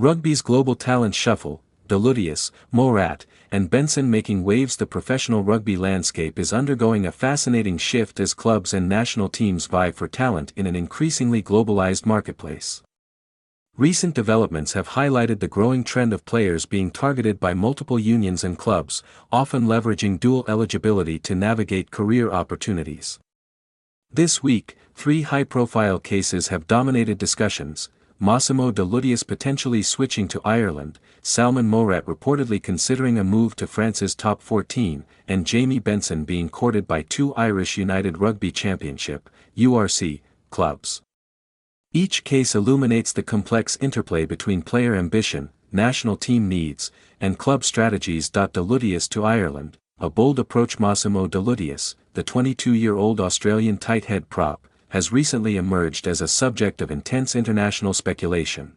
Rugby's global talent shuffle, De Lutiis, Moerat, and Benson making waves. The professional rugby landscape is undergoing a fascinating shift as clubs and national teams vie for talent in an increasingly globalized marketplace. Recent developments have highlighted the growing trend of players being targeted by multiple unions and clubs, often leveraging dual eligibility to navigate career opportunities. This week, 3 high-profile cases have dominated discussions: Massimo De Lutiis potentially switching to Ireland, Salmaan Moerat reportedly considering a move to France's top 14, and Jamie Benson being courted by 2 Irish United Rugby Championship (URC) clubs. Each case illuminates the complex interplay between player ambition, national team needs, and club strategies. De Lutiis to Ireland, a bold approach. Massimo De Lutiis, the 22-year-old Australian tighthead prop, has recently emerged as a subject of intense international speculation.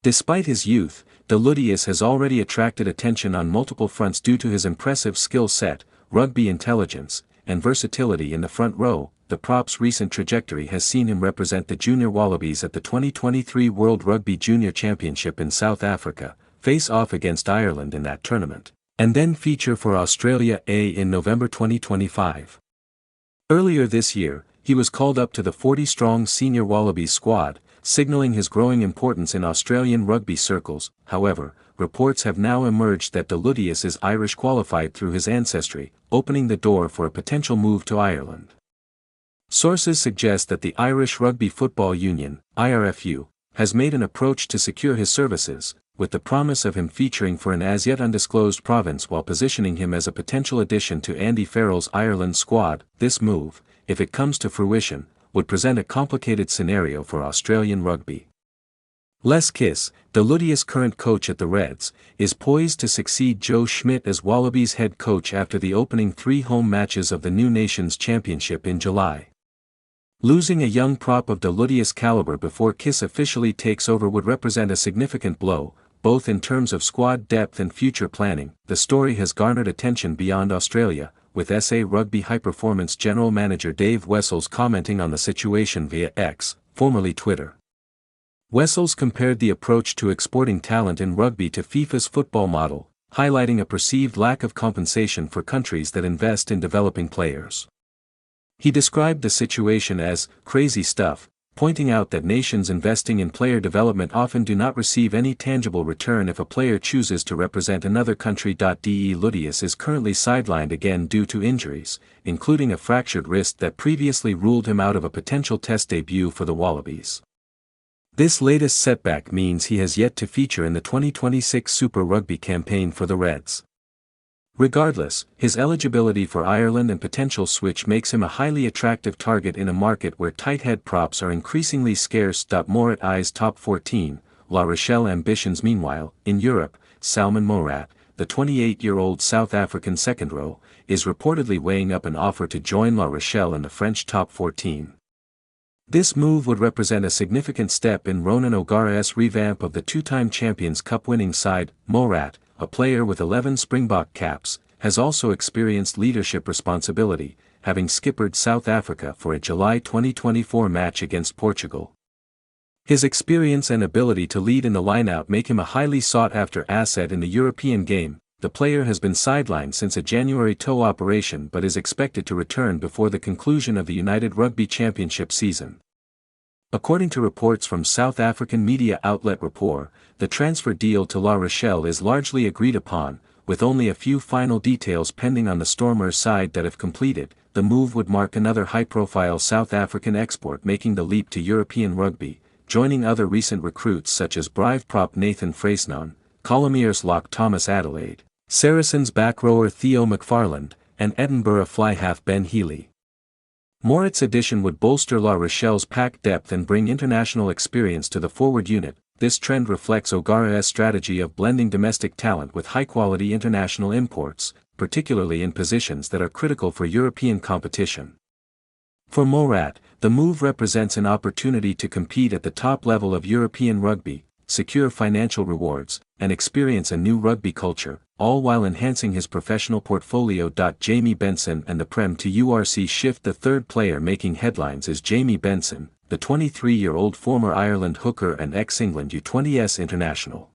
Despite his youth, De Lutiis has already attracted attention on multiple fronts due to his impressive skill set, rugby intelligence, and versatility in the front row. The prop's recent trajectory has seen him represent the junior Wallabies at the 2023 World Rugby Junior Championship in South Africa, face off against Ireland in that tournament, and then feature for Australia A in November 2025. Earlier this year, he was called up to the 40-strong senior Wallabies squad, signaling his growing importance in Australian rugby circles. However, reports have now emerged that De Lutiis is Irish qualified through his ancestry, opening the door for a potential move to Ireland. Sources suggest that the Irish Rugby Football Union, IRFU, has made an approach to secure his services, with the promise of him featuring for an as-yet undisclosed province while positioning him as a potential addition to Andy Farrell's Ireland squad. This move, if it comes to fruition, would present a complicated scenario for Australian rugby. Les Kiss, De Lutiis' current coach at the Reds, is poised to succeed Joe Schmidt as Wallabies head coach after the opening 3 home matches of the New Nations Championship in July. Losing a young prop of De Lutiis' caliber before Kiss officially takes over would represent a significant blow, both in terms of squad depth and future planning. The story has garnered attention beyond Australia, with SA Rugby high-performance general manager Dave Wessels commenting on the situation via X, formerly Twitter. Wessels compared the approach to exporting talent in rugby to FIFA's football model, highlighting a perceived lack of compensation for countries that invest in developing players. He described the situation as crazy stuff, pointing out that nations investing in player development often do not receive any tangible return if a player chooses to represent another country. De Lutiis is currently sidelined again due to injuries, including a fractured wrist that previously ruled him out of a potential Test debut for the Wallabies. This latest setback means he has yet to feature in the 2026 Super Rugby campaign for the Reds. Regardless, his eligibility for Ireland and potential switch makes him a highly attractive target in a market where tighthead props are increasingly scarce. Moerat eyes top 14, La Rochelle ambitions. Meanwhile, in Europe, Salmaan Moerat, the 28-year-old South African second row, is reportedly weighing up an offer to join La Rochelle in the French top 14. This move would represent a significant step in Ronan O'Gara's revamp of the 2-time Champions Cup winning side. Moerat, a player with 11 Springbok caps, has also experienced leadership responsibility, having skippered South Africa for a July 2024 match against Portugal. His experience and ability to lead in the lineout make him a highly sought-after asset in the European game. The player has been sidelined since a January toe operation but is expected to return before the conclusion of the United Rugby Championship season. According to reports from South African media outlet Rapport, the transfer deal to La Rochelle is largely agreed upon, with only a few final details pending on the Stormers' side that if completed, the move would mark another high-profile South African export making the leap to European rugby, joining other recent recruits such as Brive prop Nathan Fraisnon, Colomiers lock Thomas Adelaide, Saracens back rower Theo McFarland, and Edinburgh fly half Ben Healy. Moerat's addition would bolster La Rochelle's pack depth and bring international experience to the forward unit. This trend reflects O'Gara's strategy of blending domestic talent with high-quality international imports, particularly in positions that are critical for European competition. For Moerat, the move represents an opportunity to compete at the top level of European rugby, secure financial rewards, and experience a new rugby culture, all while enhancing his professional portfolio. Jamie Benson and the Prem to URC shift. The third player making headlines is Jamie Benson, the 23-year-old former Ireland hooker and ex-England U20s international.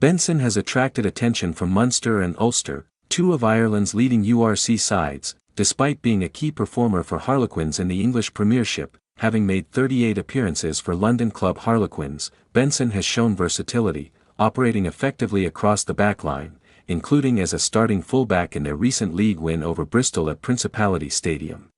Benson has attracted attention from Munster and Ulster, two of Ireland's leading URC sides, despite being a key performer for Harlequins in the English Premiership. Having made 38 appearances for London club Harlequins, Benson has shown versatility, operating effectively across the backline, including as a starting fullback in their recent league win over Bristol at Principality Stadium.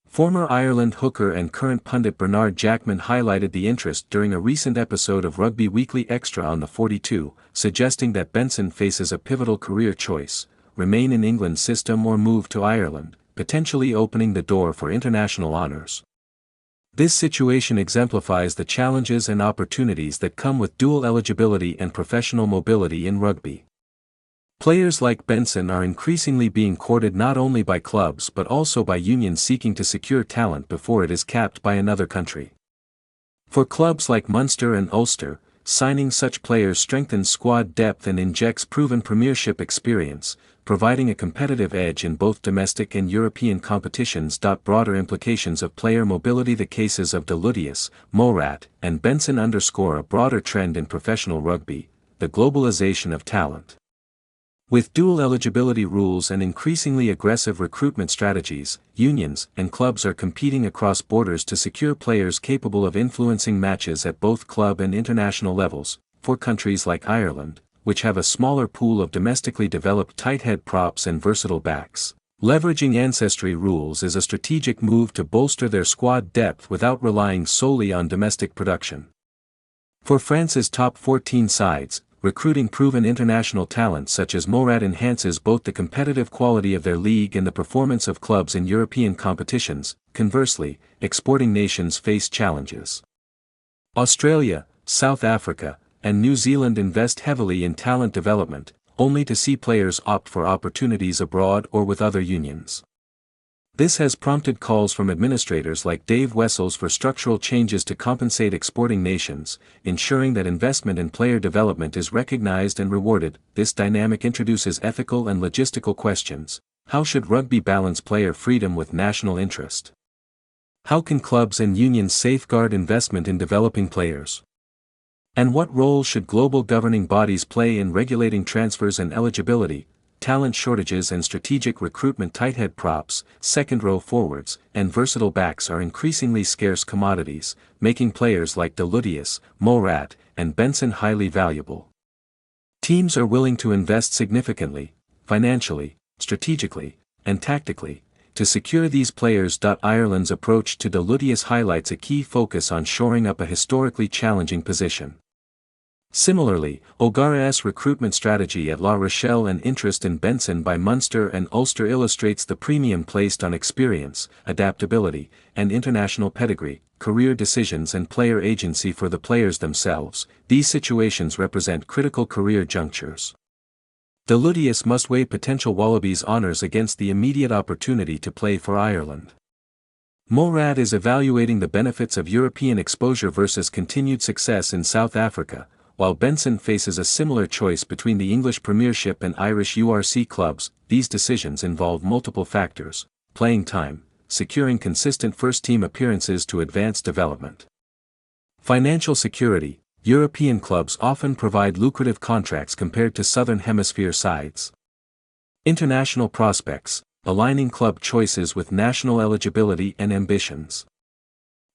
Former Ireland hooker and current pundit Bernard Jackman highlighted the interest during a recent episode of Rugby Weekly Extra on the 42, suggesting that Benson faces a pivotal career choice: remain in England's system or move to Ireland, potentially opening the door for international honours. This situation exemplifies the challenges and opportunities that come with dual eligibility and professional mobility in rugby. Players like Benson are increasingly being courted not only by clubs but also by unions seeking to secure talent before it is capped by another country. For clubs like Munster and Ulster, signing such players strengthens squad depth and injects proven Premiership experience, providing a competitive edge in both domestic and European competitions. Broader implications of player mobility: the cases of De Lutiis, Moerat, and Benson underscore a broader trend in professional rugby: the globalization of talent. With dual eligibility rules and increasingly aggressive recruitment strategies, unions and clubs are competing across borders to secure players capable of influencing matches at both club and international levels. For countries like Ireland, which have a smaller pool of domestically developed tighthead props and versatile backs, leveraging ancestry rules is a strategic move to bolster their squad depth without relying solely on domestic production. For France's top 14 sides, recruiting proven international talent such as Moerat enhances both the competitive quality of their league and the performance of clubs in European competitions. Conversely, exporting nations face challenges. Australia, South Africa, and New Zealand invest heavily in talent development, only to see players opt for opportunities abroad or with other unions. This has prompted calls from administrators like Dave Wessels for structural changes to compensate exporting nations, ensuring that investment in player development is recognized and rewarded. This dynamic introduces ethical and logistical questions. How should rugby balance player freedom with national interest? How can clubs and unions safeguard investment in developing players? And what role should global governing bodies play in regulating transfers and eligibility, talent shortages and strategic recruitment? Tighthead props, second-row forwards, and versatile backs are increasingly scarce commodities, making players like De Lutiis, Moerat, and Benson highly valuable. Teams are willing to invest significantly, financially, strategically, and tactically, to secure these players. Ireland's approach to De Lutiis highlights a key focus on shoring up a historically challenging position. Similarly, O'Gara's recruitment strategy at La Rochelle and interest in Benson by Munster and Ulster illustrates the premium placed on experience, adaptability, and international pedigree, career decisions and player agency for the players themselves. These situations represent critical career junctures. De Lutiis must weigh potential Wallabies honours against the immediate opportunity to play for Ireland. Moerat is evaluating the benefits of European exposure versus continued success in South Africa, while Benson faces a similar choice between the English Premiership and Irish URC clubs. These decisions involve multiple factors: playing time, securing consistent first-team appearances to advance development. Financial security: European clubs often provide lucrative contracts compared to Southern Hemisphere sides. International prospects: aligning club choices with national eligibility and ambitions.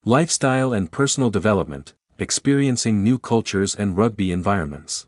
Lifestyle and personal development: experiencing new cultures and rugby environments.